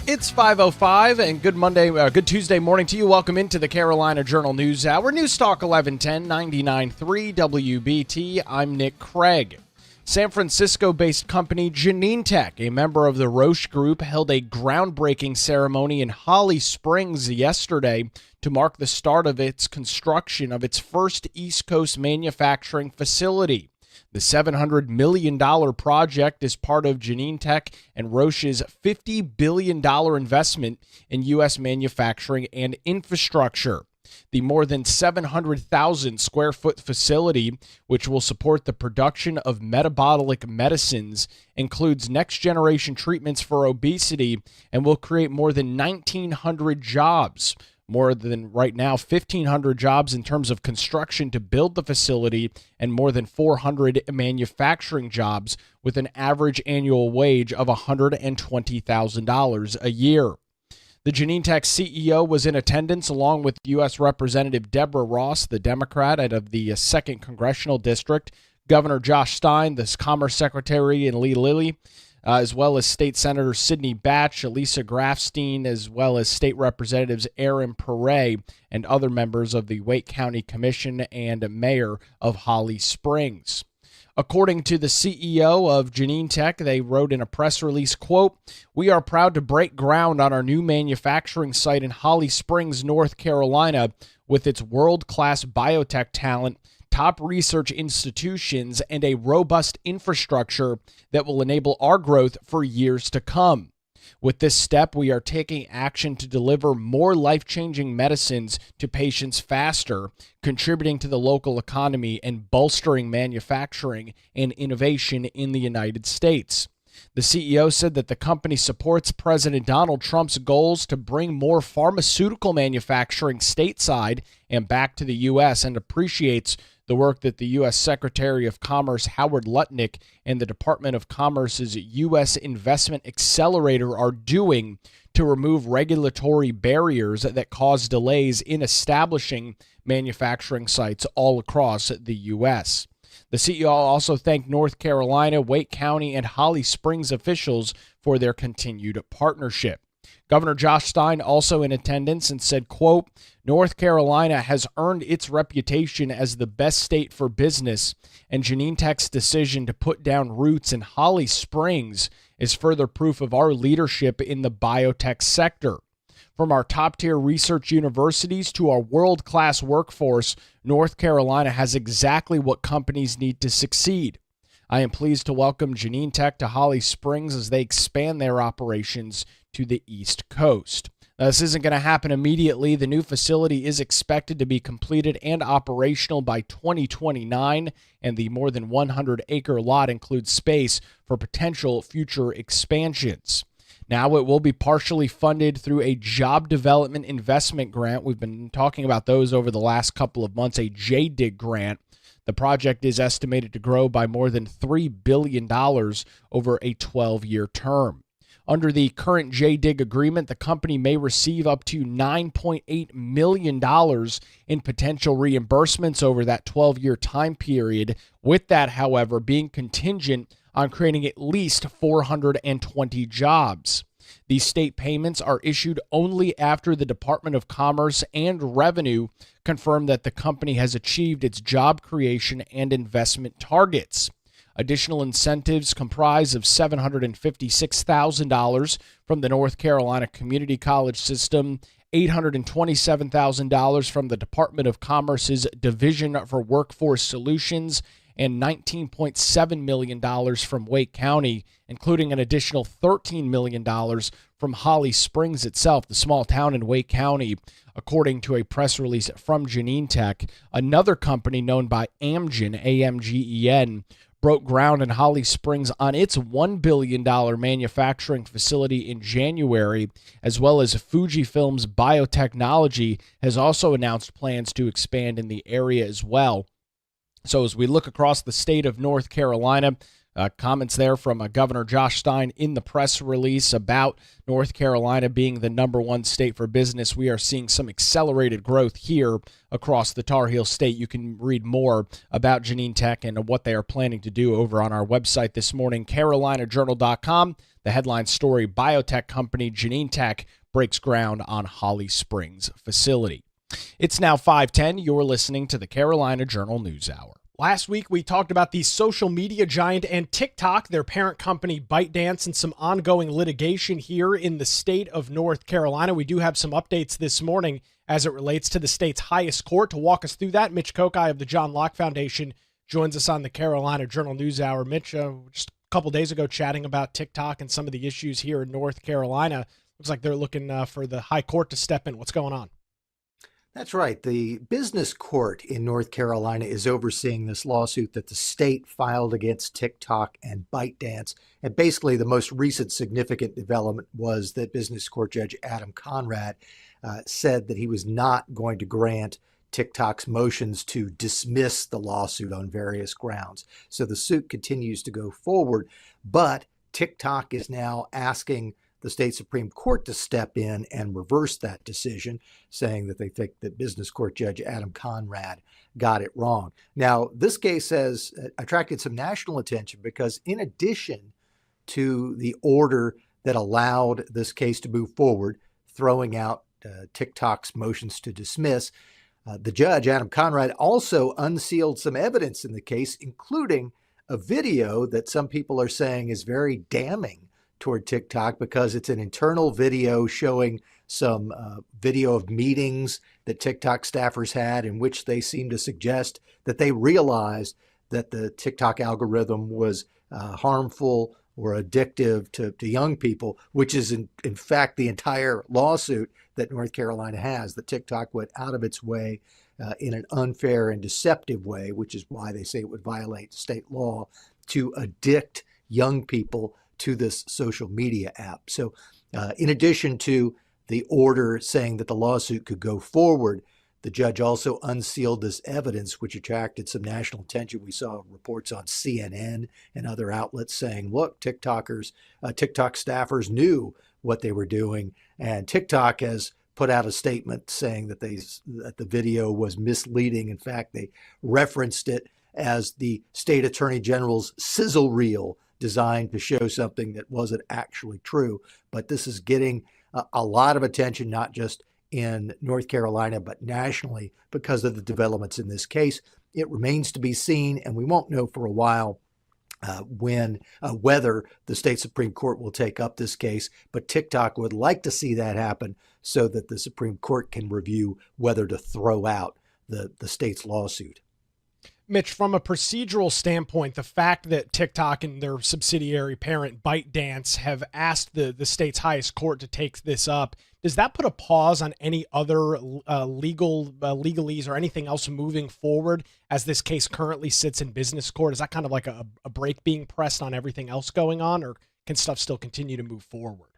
It's 5:05 and good Tuesday morning to you. Welcome into the Carolina Journal News Hour. News Talk 1110 99.3 WBT. I'm Nick Craig. San Francisco-based company Genentech, a member of the Roche Group, held a groundbreaking ceremony in Holly Springs yesterday to mark the start of its construction of its first East Coast manufacturing facility. The $700 million project is part of Genentech and Roche's $50 billion investment in U.S. manufacturing and infrastructure. The more than 700,000 square foot facility, which will support the production of metabolic medicines, includes next generation treatments for obesity and will create more than 1,900 jobs. More than right now, 1,500 jobs in terms of construction to build the facility and more than 400 manufacturing jobs with an average annual wage of $120,000 a year. The Genentech CEO was in attendance along with U.S. Representative Deborah Ross, the Democrat out of the 2nd Congressional District, Governor Josh Stein, the Commerce Secretary, and Lee Lilly, as well as State Senator Sidney Batch, Elisa Grafstein, as well as State Representatives Aaron Perret and other members of the Wake County Commission and Mayor of Holly Springs. According to the CEO of Genentech, they wrote in a press release, quote, "We are proud to break ground on our new manufacturing site in Holly Springs, North Carolina, with its world-class biotech talent, top research institutions, and a robust infrastructure that will enable our growth for years to come. With this step, we are taking action to deliver more life-changing medicines to patients faster, contributing to the local economy and bolstering manufacturing and innovation in the United States." The CEO said that the company supports President Donald Trump's goals to bring more pharmaceutical manufacturing stateside and back to the U.S. and appreciates the work that the U.S. Secretary of Commerce Howard Lutnick and the Department of Commerce's U.S. Investment Accelerator are doing to remove regulatory barriers that cause delays in establishing manufacturing sites all across the U.S. The CEO also thanked North Carolina, Wake County, and Holly Springs officials for their continued partnership. Governor Josh Stein also in attendance and said, quote, "North Carolina has earned its reputation as the best state for business, and Genentech's decision to put down roots in Holly Springs is further proof of our leadership in the biotech sector. From our top-tier research universities to our world-class workforce, North Carolina has exactly what companies need to succeed. I am pleased to welcome Genentech to Holly Springs as they expand their operations to the East Coast." Now, this isn't going to happen immediately. The new facility is expected to be completed and operational by 2029, and the more than 100-acre lot includes space for potential future expansions. Now, it will be partially funded through a job development investment grant. We've been talking about those over the last couple of months, a JDIG grant. The project is estimated to grow by more than $3 billion over a 12-year term. Under the current JDIG agreement, the company may receive up to $9.8 million in potential reimbursements over that 12-year time period, with that, however, being contingent on creating at least 420 jobs. These state payments are issued only after the Department of Commerce and Revenue confirm that the company has achieved its job creation and investment targets. Additional incentives comprise of $756,000 from the North Carolina Community College System, $827,000 from the Department of Commerce's Division for Workforce Solutions, and $19.7 million from Wake County, including an additional $13 million from Holly Springs itself, the small town in Wake County, according to a press release from Genentech. Another company known by Amgen, AMGEN, broke ground in Holly Springs on its $1 billion manufacturing facility in January, as well as Fujifilm's biotechnology has also announced plans to expand in the area as well. So as we look across the state of North Carolina, Comments there from Governor Josh Stein in the press release about North Carolina being the number one state for business. We are seeing some accelerated growth here across the Tar Heel state. You can read more about Genentech and what they are planning to do over on our website this morning, carolinajournal.com. The headline story, biotech company Genentech breaks ground on Holly Springs facility. It's now 5:10. You're listening to the Carolina Journal News Hour. Last week, we talked about the social media giant and TikTok, their parent company ByteDance, and some ongoing litigation here in the state of North Carolina. We do have some updates this morning as it relates to the state's highest court. To walk us through that, Mitch Kokai of the John Locke Foundation joins us on the Carolina Journal News Hour. Mitch, just a couple days ago chatting about TikTok and some of the issues here in North Carolina. Looks like they're looking for the high court to step in. What's going on? That's right. The business court in North Carolina is overseeing this lawsuit that the state filed against TikTok and ByteDance. And basically, the most recent significant development was that business court judge Adam Conrad said that he was not going to grant TikTok's motions to dismiss the lawsuit on various grounds. So the suit continues to go forward, but TikTok is now asking the state Supreme Court to step in and reverse that decision, saying that they think that business court judge Adam Conrad got it wrong. Now, this case has attracted some national attention because in addition to the order that allowed this case to move forward, throwing out TikTok's motions to dismiss, the judge, Adam Conrad, also unsealed some evidence in the case, including a video that some people are saying is very damning toward TikTok because it's an internal video showing some video of meetings that TikTok staffers had in which they seem to suggest that they realized that the TikTok algorithm was harmful or addictive to young people, which is in fact the entire lawsuit that North Carolina has. That TikTok went out of its way in an unfair and deceptive way, which is why they say it would violate state law, to addict young people to this social media app. So in addition to the order saying that the lawsuit could go forward, the judge also unsealed this evidence, which attracted some national attention. We saw reports on CNN and other outlets saying, look, TikTok staffers knew what they were doing. And TikTok has put out a statement saying that the video was misleading. In fact, they referenced it as the state attorney general's sizzle reel, designed to show something that wasn't actually true. But this is getting a lot of attention, not just in North Carolina, but nationally because of the developments in this case. It remains to be seen, and we won't know for a while whether the state Supreme Court will take up this case. But TikTok would like to see that happen so that the Supreme Court can review whether to throw out the state's lawsuit. Mitch, from a procedural standpoint, the fact that TikTok and their subsidiary parent ByteDance have asked the state's highest court to take this up, does that put a pause on any other legalese or anything else moving forward as this case currently sits in business court? Is that kind of like a break being pressed on everything else going on, or can stuff still continue to move forward?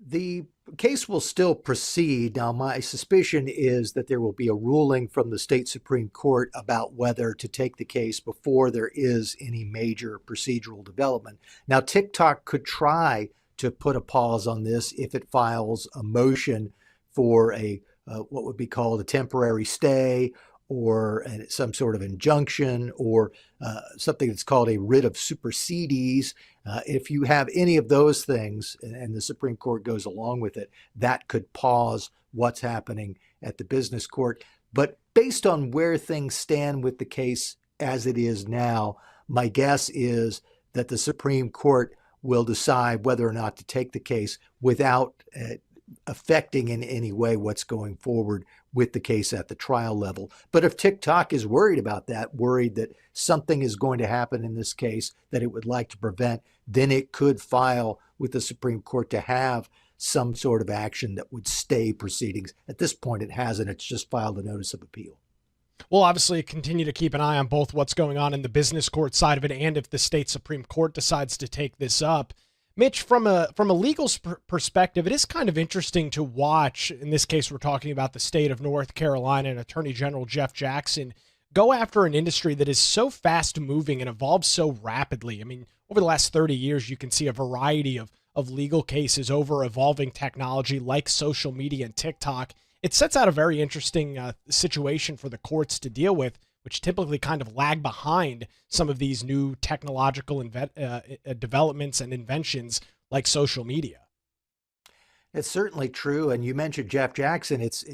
The case will still proceed. Now, my suspicion is that there will be a ruling from the state Supreme Court about whether to take the case before there is any major procedural development. Now, TikTok could try to put a pause on this if it files a motion for what would be called a temporary stay, or some sort of injunction, or something that's called a writ of supersedes. If you have any of those things and the Supreme Court goes along with it, that could pause what's happening at the business court. But based on where things stand with the case as it is now, my guess is that the Supreme Court will decide whether or not to take the case without affecting in any way what's going forward with the case at the trial level. But if TikTok is worried about that, worried that something is going to happen in this case that it would like to prevent, then it could file with the Supreme Court to have some sort of action that would stay proceedings. At this point, it hasn't. It's just filed a notice of appeal. We'll obviously continue to keep an eye on both what's going on in the business court side of it and if the state Supreme Court decides to take this up. Mitch, from a legal perspective, it is kind of interesting to watch. In this case, we're talking about the state of North Carolina and Attorney General Jeff Jackson go after an industry that is so fast moving and evolves so rapidly. I mean, over the last 30 years, you can see a variety of legal cases over evolving technology like social media and TikTok. It sets out a very interesting situation for the courts to deal with, which typically kind of lag behind some of these new technological developments and inventions like social media. It's certainly true. And you mentioned Jeff Jackson. It's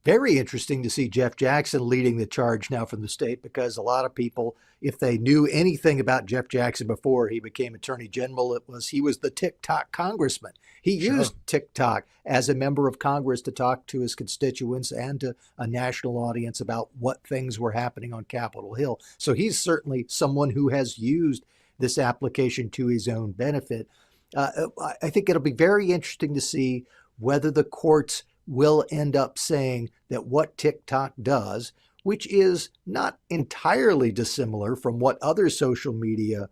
very interesting to see Jeff Jackson leading the charge now from the state, because a lot of people, if they knew anything about Jeff Jackson before he became Attorney General, he was the TikTok congressman. He used TikTok as a member of Congress to talk to his constituents and to a national audience about what things were happening on Capitol Hill. So he's certainly someone who has used this application to his own benefit. I think it'll be very interesting to see whether the courts will end up saying that what TikTok does, which is not entirely dissimilar from what other social media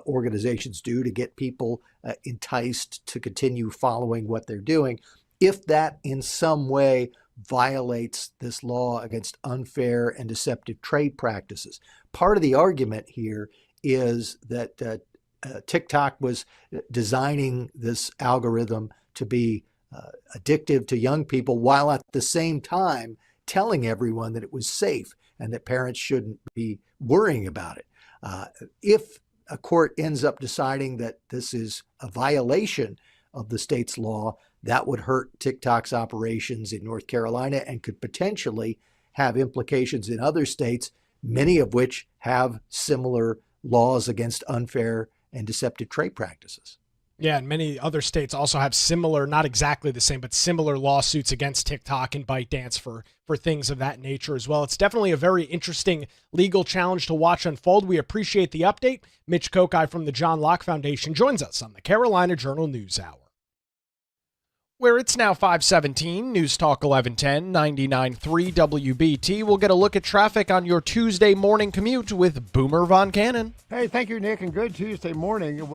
organizations do to get people enticed to continue following what they're doing, if that in some way violates this law against unfair and deceptive trade practices. Part of the argument here is that TikTok was designing this algorithm to be addictive to young people, while at the same time telling everyone that it was safe and that parents shouldn't be worrying about it. If a court ends up deciding that this is a violation of the state's law, that would hurt TikTok's operations in North Carolina and could potentially have implications in other states, many of which have similar laws against unfair and deceptive trade practices. Yeah, and many other states also have similar, not exactly the same, but similar lawsuits against TikTok and ByteDance for things of that nature as well. It's definitely a very interesting legal challenge to watch unfold. We appreciate the update. Mitch Kokai from the John Locke Foundation joins us on the Carolina Journal News Hour. Where it's now 5:17, News Talk 1110, 99.3 WBT. We'll get a look at traffic on your Tuesday morning commute with Boomer Von Cannon. Hey, thank you, Nick, and good Tuesday morning.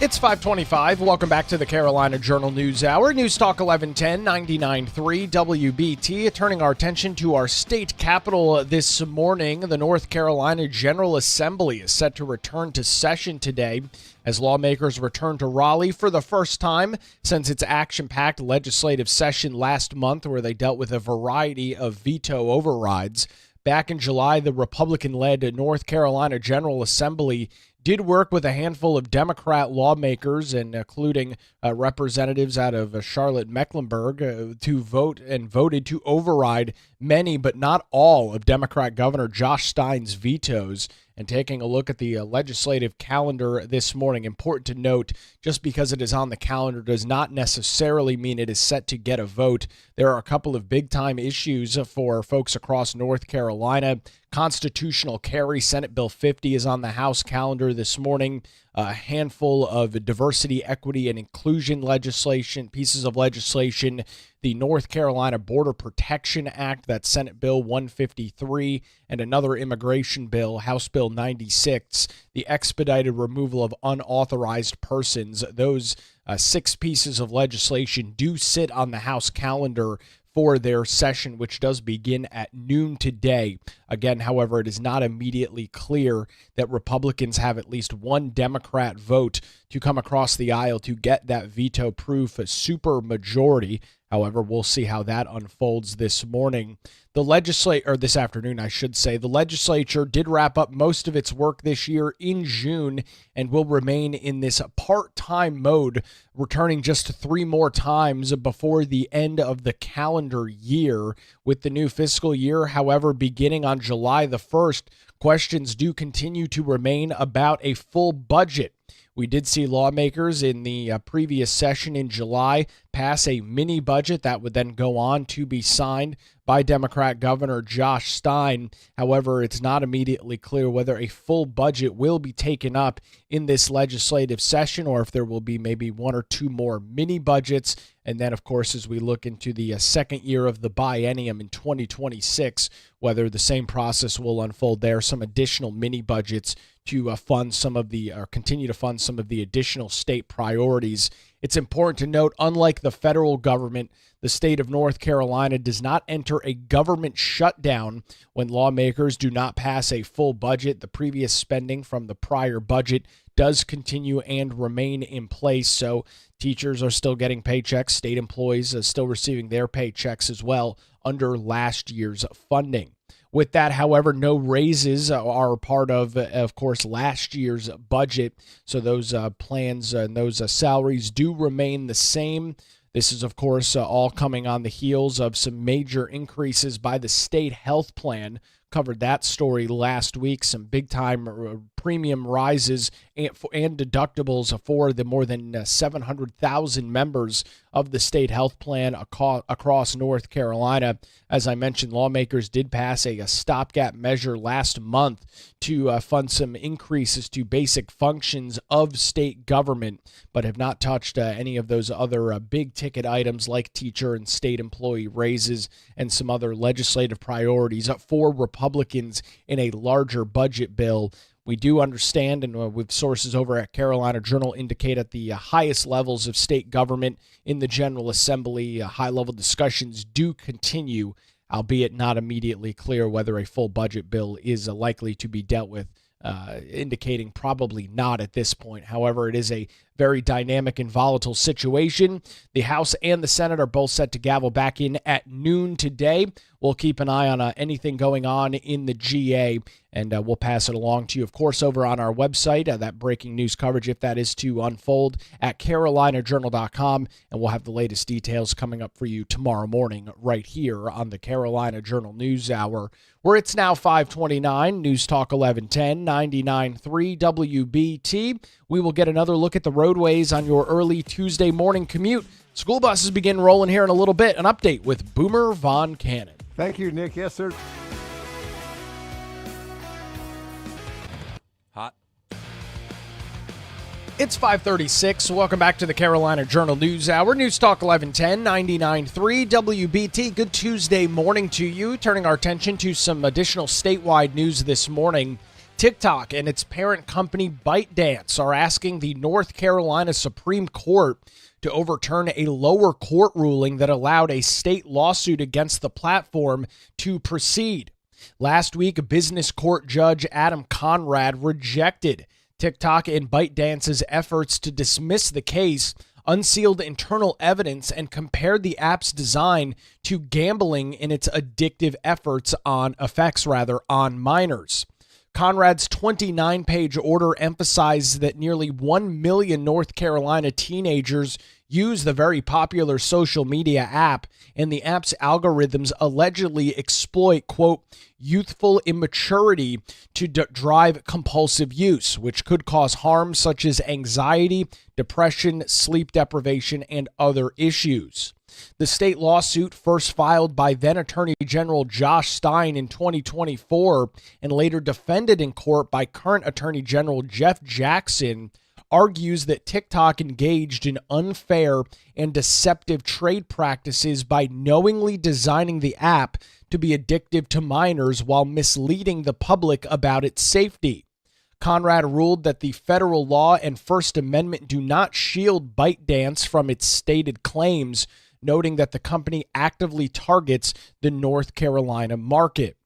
It's 5:25. Welcome back to the Carolina Journal News Hour. News Talk 1110, 99.3 WBT. Turning our attention to our state capital this morning, the North Carolina General Assembly is set to return to session today as lawmakers return to Raleigh for the first time since its action-packed legislative session last month, where they dealt with a variety of veto overrides. Back in July, the Republican-led North Carolina General Assembly did work with a handful of Democrat lawmakers, and including representatives out of Charlotte Mecklenburg, to vote and voted to override many, but not all, of Democrat Governor Josh Stein's vetoes. And taking a look at the legislative calendar this morning, important to note, just because it is on the calendar does not necessarily mean it is set to get a vote. There are a couple of big-time issues for folks across North Carolina. Constitutional carry, Senate Bill 50 is on the House calendar this morning. A handful of diversity, equity, and inclusion legislation, pieces of legislation. The North Carolina Border Protection Act, that's Senate Bill 153, and another immigration bill, House Bill 96, the expedited removal of unauthorized persons. Those 6 pieces of legislation do sit on the House calendar for their session, which does begin at noon today. Again, however, it is not immediately clear that Republicans have at least one Democrat vote to come across the aisle to get that veto-proof supermajority. However, we'll see how that unfolds this morning. This afternoon, I should say. The legislature did wrap up most of its work this year in June and will remain in this part-time mode, returning just 3 more times before the end of the calendar year. With the new fiscal year, however, beginning on July the 1st, questions do continue to remain about a full budget. We did see lawmakers in the previous session in July pass a mini budget that would then go on to be signed by Democrat Governor Josh Stein. However, it's not immediately clear whether a full budget will be taken up in this legislative session or if there will be maybe one or two more mini budgets. And then, of course, as we look into the second year of the biennium in 2026, whether the same process will unfold there, some additional mini budgets to fund some of the, or continue to fund some of the additional state priorities. It's important to note, unlike the federal government, the state of North Carolina does not enter a government shutdown when lawmakers do not pass a full budget. The previous spending from the prior budget does continue and remain in place. So teachers are still getting paychecks. State employees are still receiving their paychecks as well under last year's funding. With that, however, no raises are part of course, last year's budget. So those plans and those salaries do remain the same. This is, of course, all coming on the heels of some major increases by the state health plan. Covered that story last week. Some big-time premium rises and deductibles for the more than 700,000 members of the state health plan across North Carolina. As I mentioned, lawmakers did pass a stopgap measure last month to fund some increases to basic functions of state government, but have not touched any of those other big-ticket items like teacher and state employee raises and some other legislative priorities for Republicans in a larger budget bill. We do understand, and with sources over at Carolina Journal indicate at the highest levels of state government in the General Assembly, high-level discussions do continue, albeit not immediately clear whether a full budget bill is likely to be dealt with, indicating probably not at this point. However, it is a very dynamic and volatile situation. The House and the Senate are both set to gavel back in at noon today. We'll keep an eye on anything going on in the GA, and we'll pass it along to you, of course, over on our website, that breaking news coverage, if that is to unfold, at carolinajournal.com, and we'll have the latest details coming up for you tomorrow morning right here on the Carolina Journal News Hour, where it's now 5:29, News Talk 1110, 99.3 WBT. We will get another look at the roadways on your early Tuesday morning commute. School buses begin rolling here in a little bit. An update with Boomer Von Cannon. Thank you, Nick. Yes, sir. Hot. It's 5:36. Welcome back to the Carolina Journal News Hour. News Talk 1110, 99.3 WBT. Good Tuesday morning to you. Turning our attention to some additional statewide news this morning. TikTok and its parent company ByteDance are asking the North Carolina Supreme Court to overturn a lower court ruling that allowed a state lawsuit against the platform to proceed. Last week, a business court judge, Adam Conrad, rejected TikTok and ByteDance's efforts to dismiss the case, unsealed internal evidence, and compared the app's design to gambling in its addictive effects on minors. Conrad's 29-page order emphasized that nearly 1 million North Carolina teenagers use the very popular social media app, and the app's algorithms allegedly exploit, quote, youthful immaturity to drive compulsive use, which could cause harm such as anxiety, depression, sleep deprivation, and other issues. The state lawsuit, first filed by then Attorney General Josh Stein in 2024 and later defended in court by current Attorney General Jeff Jackson, argues that TikTok engaged in unfair and deceptive trade practices by knowingly designing the app to be addictive to minors while misleading the public about its safety. Conrad ruled that the federal law and First Amendment do not shield ByteDance from its stated claims, noting that the company actively targets the North Carolina market.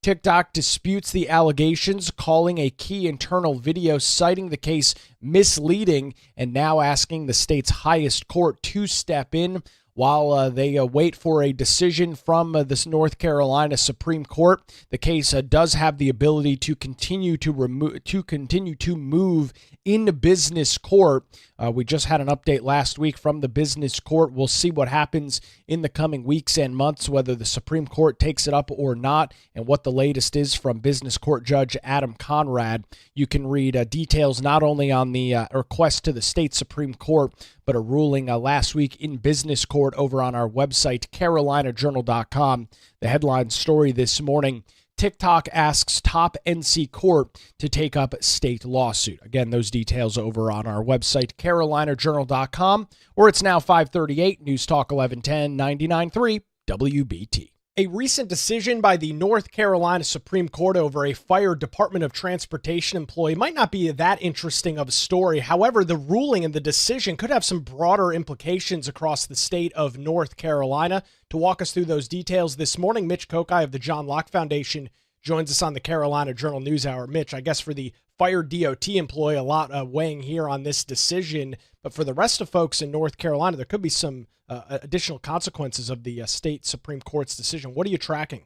TikTok disputes the allegations, calling a key internal video citing the case misleading and now asking the state's highest court to step in. while they wait for a decision from this North Carolina Supreme Court. The case does have the ability to continue to move in business court. We just had an update last week from the business court. We'll see what happens in the coming weeks and months, whether the Supreme Court takes it up or not, and what the latest is from business court Judge Adam Conrad. You can read details not only on the request to the state Supreme Court, but a ruling last week in business court over on our website, carolinajournal.com. The headline story this morning: TikTok asks top NC court to take up state lawsuit. Again, those details over on our website, carolinajournal.com, or it's now 538, News Talk 1110, 99.3 WBT. A recent decision by the North Carolina Supreme Court over a fired Department of Transportation employee might not be that interesting of a story. However, the ruling and the decision could have some broader implications across the state of North Carolina. To walk us through those details this morning, Mitch Kokai of the John Locke Foundation joins us on the Carolina Journal News Hour. Mitch, I guess for the fired DOT employee, a lot weighing here on this decision, but for the rest of folks in North Carolina, there could be some additional consequences of the state Supreme Court's decision. What are you tracking?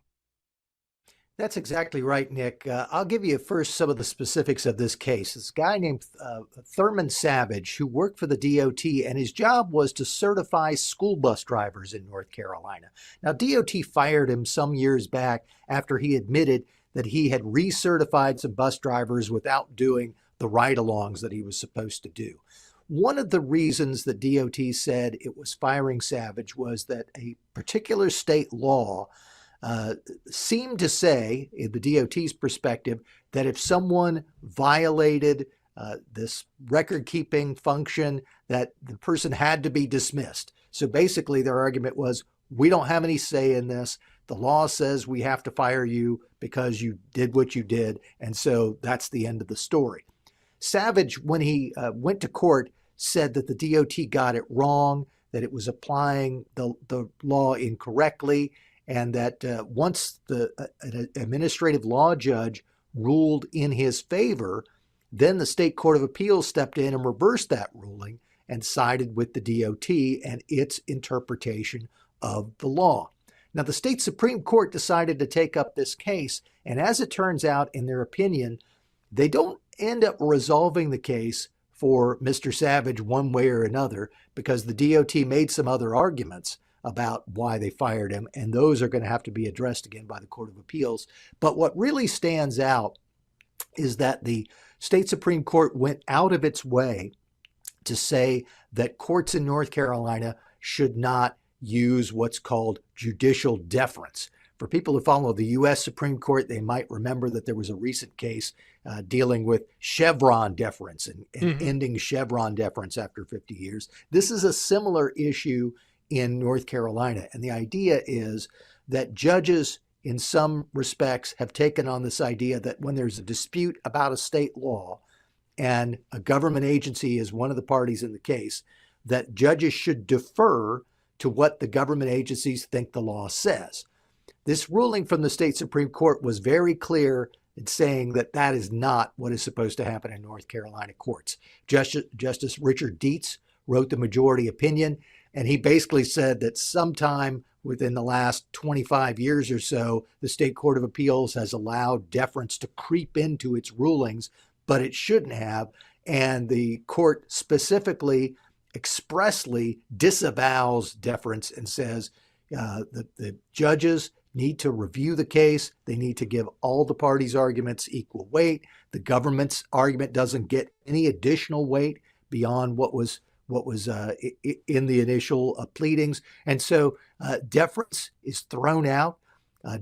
That's exactly right, Nick. I'll give you first some of the specifics of this case. This guy named Thurman Savage, who worked for the DOT, and his job was to certify school bus drivers in North Carolina. Now, DOT fired him some years back after he admitted that he had recertified some bus drivers without doing the ride-alongs that he was supposed to do. One of the reasons that DOT said it was firing Savage was that a particular state law seemed to say, in the DOT's perspective, that if someone violated this record-keeping function, that the person had to be dismissed. So basically, their argument was, we don't have any say in this. The law says we have to fire you because you did what you did, and so that's the end of the story. Savage, when he went to court, said that the DOT got it wrong, that it was applying the law incorrectly, and that once an administrative law judge ruled in his favor, then the State Court of Appeals stepped in and reversed that ruling and sided with the DOT and its interpretation of the law. Now, the state Supreme Court decided to take up this case, and as it turns out, in their opinion, they don't end up resolving the case for Mr. Savage one way or another, because the DOT made some other arguments about why they fired him, and those are going to have to be addressed again by the Court of Appeals. But what really stands out is that the state Supreme Court went out of its way to say that courts in North Carolina should not use what's called judicial deference. For people who follow the U.S. Supreme Court, they might remember that there was a recent case dealing with Chevron deference and ending Chevron deference after 50 years. This is a similar issue in North Carolina. And the idea is that judges, in some respects, have taken on this idea that when there's a dispute about a state law and a government agency is one of the parties in the case, that judges should defer to what the government agencies think the law says. This ruling from the state Supreme Court was very clear in saying that that is not what is supposed to happen in North Carolina courts. Justice Richard Dietz wrote the majority opinion, and he basically said that sometime within the last 25 years or so, the State Court of Appeals has allowed deference to creep into its rulings, but it shouldn't have. And the court specifically, expressly disavows deference and says that the judges need to review the case. They need to give all the parties' arguments equal weight. The government's argument doesn't get any additional weight beyond what was in the initial pleadings. And so deference is thrown out.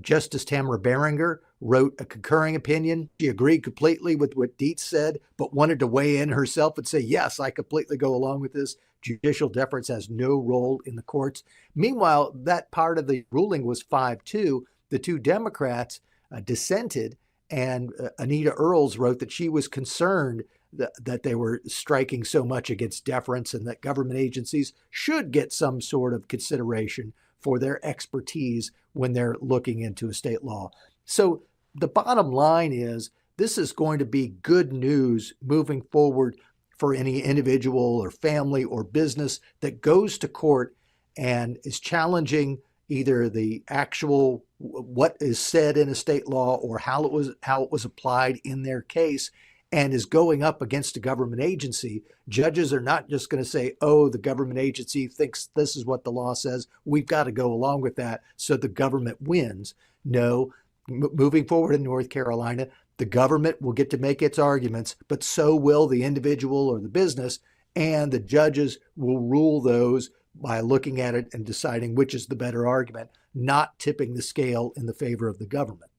Justice Tamara Beringer wrote a concurring opinion. She agreed completely with what Dietz said, but wanted to weigh in herself and say, yes, I completely go along with this. Judicial deference has no role in the courts. Meanwhile, that part of the ruling was 5-2. The two Democrats dissented, and Anita Earls wrote that she was concerned that they were striking so much against deference and that government agencies should get some sort of consideration for their expertise when they're looking into a state law. So the bottom line is this is going to be good news moving forward for any individual or family or business that goes to court and is challenging either the actual what is said in a state law or how it was applied in their case, and is going up against a government agency, judges are not just going to say, oh, the government agency thinks this is what the law says, we've got to go along with that, so the government wins. No, moving forward in North Carolina, the government will get to make its arguments, but so will the individual or the business, and the judges will rule those by looking at it and deciding which is the better argument, not tipping the scale in the favor of the government.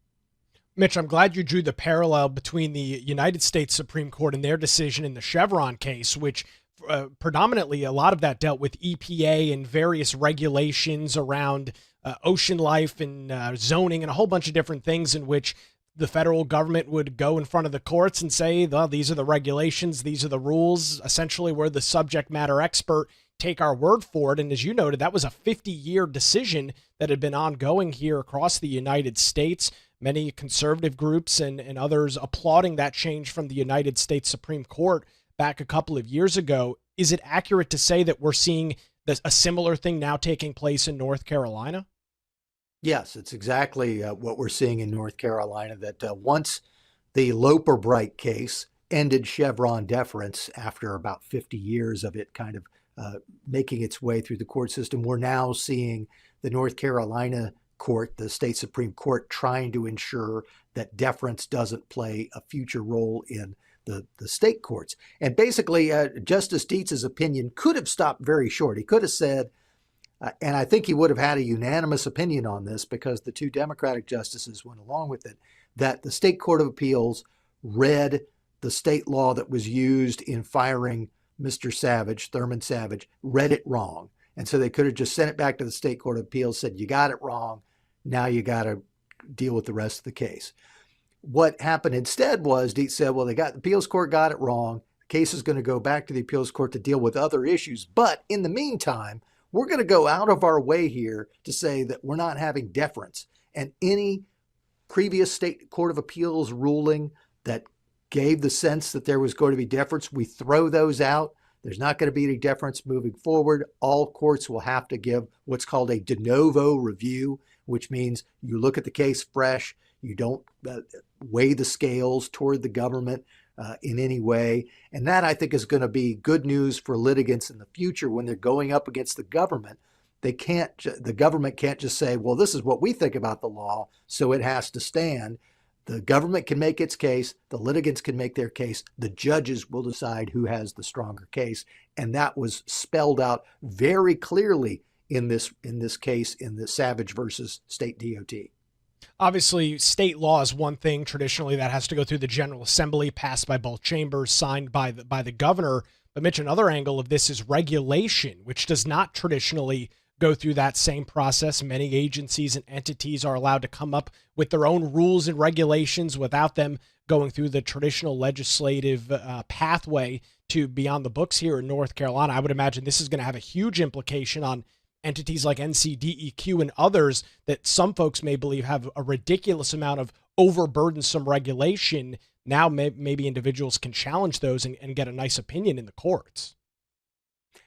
Mitch, I'm glad you drew the parallel between the United States Supreme Court and their decision in the Chevron case, which predominantly a lot of that dealt with EPA and various regulations around ocean life and zoning and a whole bunch of different things, in which the federal government would go in front of the courts and say, well, these are the regulations, these are the rules. Essentially, we're the subject matter expert. Take our word for it. And as you noted, that was a 50-year decision that had been ongoing here across the United States. Many conservative groups and others applauding that change from the United States Supreme Court back a couple of years ago. Is it accurate to say that we're seeing a similar thing now taking place in North Carolina? Yes, it's exactly what we're seeing in North Carolina, that once the Loper-Bright case ended Chevron deference after about 50 years of it kind of making its way through the court system, we're now seeing the North Carolina court, the state Supreme Court, trying to ensure that deference doesn't play a future role in the state courts. And basically, Justice Dietz's opinion could have stopped very short. He could have said, and I think he would have had a unanimous opinion on this because the two Democratic justices went along with it, that the State Court of Appeals read the state law that was used in firing Mr. Savage, Thurman Savage, read it wrong. And so they could have just sent it back to the State Court of Appeals, said, you got it wrong. Now you got to deal with the rest of the case. What happened instead was Dietz said, well, the appeals court got it wrong. The case is going to go back to the appeals court to deal with other issues. But in the meantime, we're going to go out of our way here to say that we're not having deference. And any previous State Court of Appeals ruling that gave the sense that there was going to be deference, we throw those out. There's not going to be any deference moving forward. All courts will have to give what's called a de novo review, which means you look at the case fresh. You don't weigh the scales toward the government in any way. And that, I think, is going to be good news for litigants in the future when they're going up against the government. The government can't just say, well, this is what we think about the law, so it has to stand. The government can make its case. The litigants can make their case. The judges will decide who has the stronger case. And that was spelled out very clearly in this case, in the Savage versus State DOT. Obviously, state law is one thing. Traditionally, that has to go through the General Assembly, passed by both chambers, signed by the governor. But Mitch, another angle of this is regulation, which does not traditionally go through that same process. Many agencies and entities are allowed to come up with their own rules and regulations without them going through the traditional legislative pathway to be on the books here in North Carolina. I would imagine this is going to have a huge implication on entities like NCDEQ and others that some folks may believe have a ridiculous amount of overburdensome regulation. Now maybe individuals can challenge those and get a nice opinion in the courts.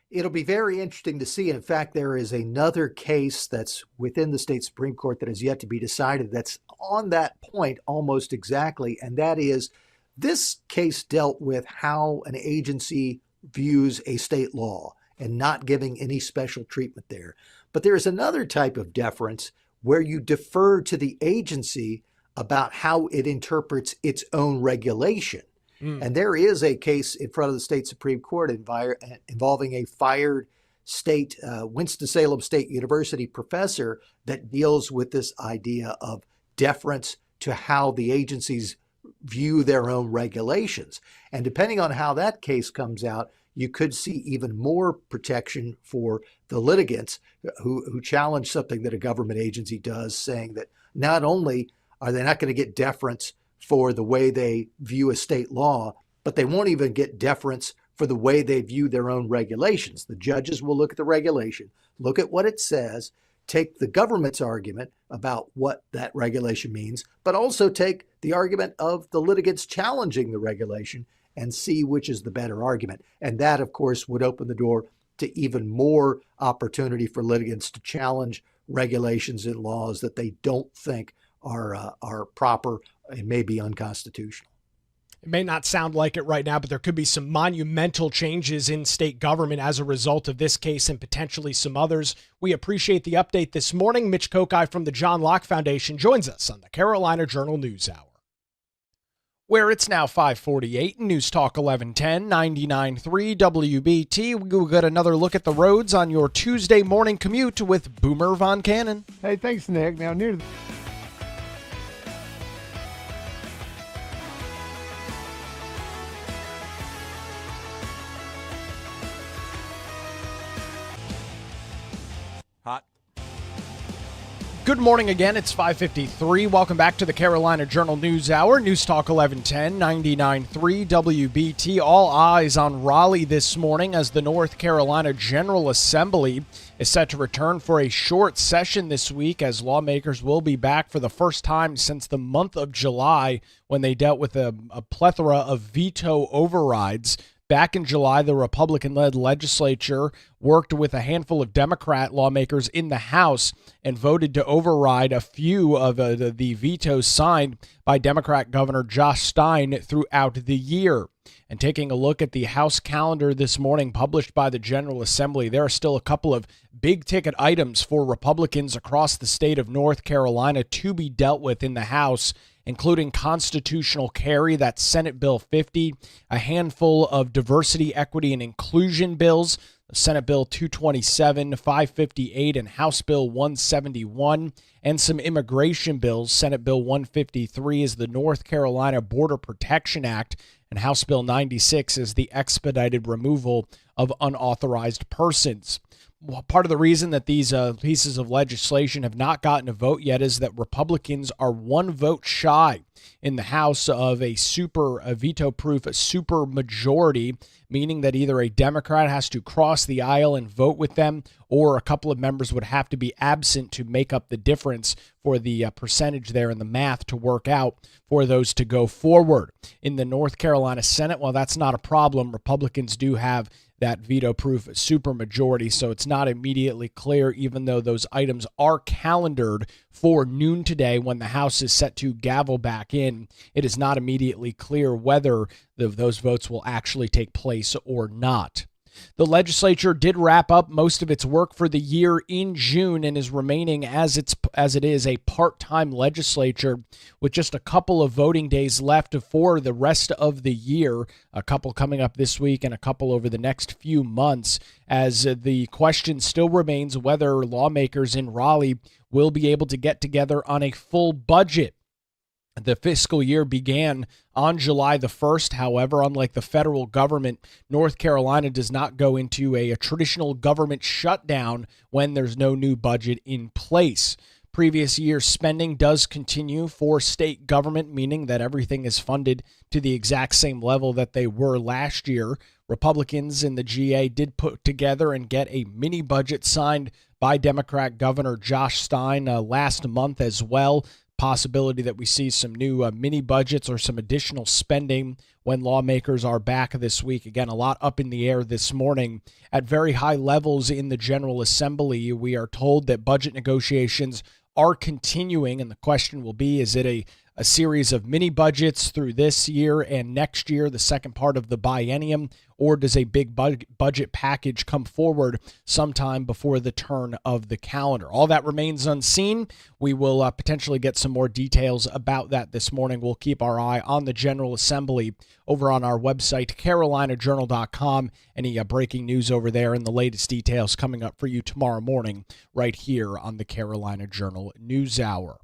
It'll be very interesting to see. In fact, there is another case that's within the state Supreme Court that has yet to be decided that's on that point almost exactly, and that is this case dealt with how an agency views a state law and not giving any special treatment there. But there is another type of deference where you defer to the agency about how it interprets its own regulation. And there is a case in front of the state Supreme Court involving a fired state Winston-Salem State University professor that deals with this idea of deference to how the agencies view their own regulations. And depending on how that case comes out, you could see even more protection for the litigants who challenge something that a government agency does, saying that not only are they not going to get deference for the way they view a state law, but they won't even get deference for the way they view their own regulations. The judges will look at the regulation, look at what it says, take the government's argument about what that regulation means, but also take the argument of the litigants challenging the regulation and see which is the better argument. And that, of course, would open the door to even more opportunity for litigants to challenge regulations and laws that they don't think are proper and may be unconstitutional. It may not sound like it right now, but there could be some monumental changes in state government as a result of this case and potentially some others. We appreciate the update this morning. Mitch Kokai from the John Locke Foundation joins us on the Carolina Journal News Hour. Where it's now 5:48, News Talk 1110, 99.3 WBT. We'll get another look at the roads on your Tuesday morning commute with Boomer Von Cannon. Hey, thanks, Nick. Now, near the Hot. Good morning again. It's 5:53. Welcome back to the Carolina Journal News Hour. News Talk 1110, 99.3 WBT. All eyes on Raleigh this morning as the North Carolina General Assembly is set to return for a short session this week, as lawmakers will be back for the first time since the month of July when they dealt with a plethora of veto overrides. Back in July, the Republican-led legislature worked with a handful of Democrat lawmakers in the House and voted to override a few of the vetoes signed by Democrat Governor Josh Stein throughout the year. And taking a look at the House calendar this morning published by the General Assembly, there are still a couple of big-ticket items for Republicans across the state of North Carolina to be dealt with in the House, including constitutional carry, that's Senate Bill 50, a handful of diversity, equity, and inclusion bills, Senate Bill 227, 558, and House Bill 171, and some immigration bills. Senate Bill 153 is the North Carolina Border Protection Act, and House Bill 96 is the expedited removal of unauthorized persons. Part of the reason that these pieces of legislation have not gotten a vote yet is that Republicans are one vote shy in the House of a veto-proof super majority, meaning that either a Democrat has to cross the aisle and vote with them, or a couple of members would have to be absent to make up the difference for the percentage there in the math to work out for those to go forward. In the North Carolina Senate, well, that's not a problem. Republicans do have that veto-proof supermajority, so it's not immediately clear, even though those items are calendared for noon today when the House is set to gavel back in. It is not immediately clear whether those votes will actually take place or not. The legislature did wrap up most of its work for the year in June and is remaining as it is a part-time legislature with just a couple of voting days left for the rest of the year, a couple coming up this week and a couple over the next few months, as the question still remains whether lawmakers in Raleigh will be able to get together on a full budget. The fiscal year began on July the 1st. However, unlike the federal government, North Carolina does not go into a traditional government shutdown when there's no new budget in place. Previous year spending does continue for state government, meaning that everything is funded to the exact same level that they were last year. Republicans in the GA did put together and get a mini budget signed by Democrat Governor Josh Stein last month as well. Possibility that we see some new mini budgets or some additional spending when lawmakers are back this week. Again, a lot up in the air this morning. At very high levels in the General Assembly, we are told that budget negotiations are continuing, and the question will be, is it a series of mini budgets through this year and next year, the second part of the biennium, or does a big budget package come forward sometime before the turn of the calendar? All that remains unseen. We will potentially get some more details about that this morning. We'll keep our eye on the General Assembly over on our website, carolinajournal.com. Any breaking news over there and the latest details coming up for you tomorrow morning right here on the Carolina Journal News Hour.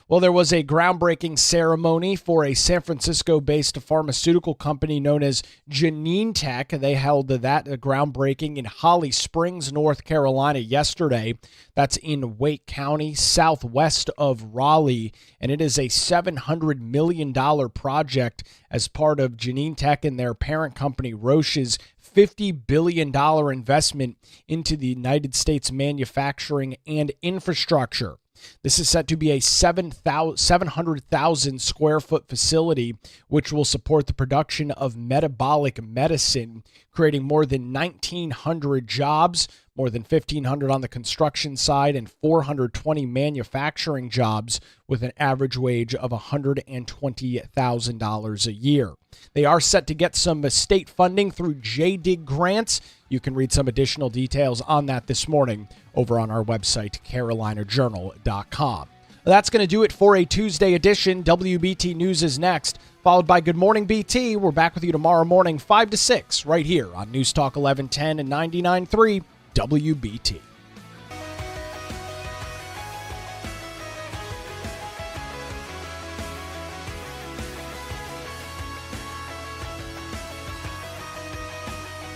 Well, there was a groundbreaking ceremony for a San Francisco-based pharmaceutical company known as Genentech. They held that groundbreaking in Holly Springs, North Carolina yesterday. That's in Wake County, southwest of Raleigh, and it is a $700 million project as part of Genentech and their parent company Roche's $50 billion investment into the United States manufacturing and infrastructure. This is set to be a 700,000 square foot facility, which will support the production of metabolic medicine, creating more than 1,900 jobs, more than 1,500 on the construction side, and 420 manufacturing jobs with an average wage of $120,000 a year. They are set to get some state funding through JDIG grants. You can read some additional details on that this morning over on our website, carolinajournal.com. That's going to do it for a Tuesday edition. WBT News is next, followed by Good Morning BT. We're back with you tomorrow morning, 5 to 6, right here on News Talk 1110 and 99.3 WBT.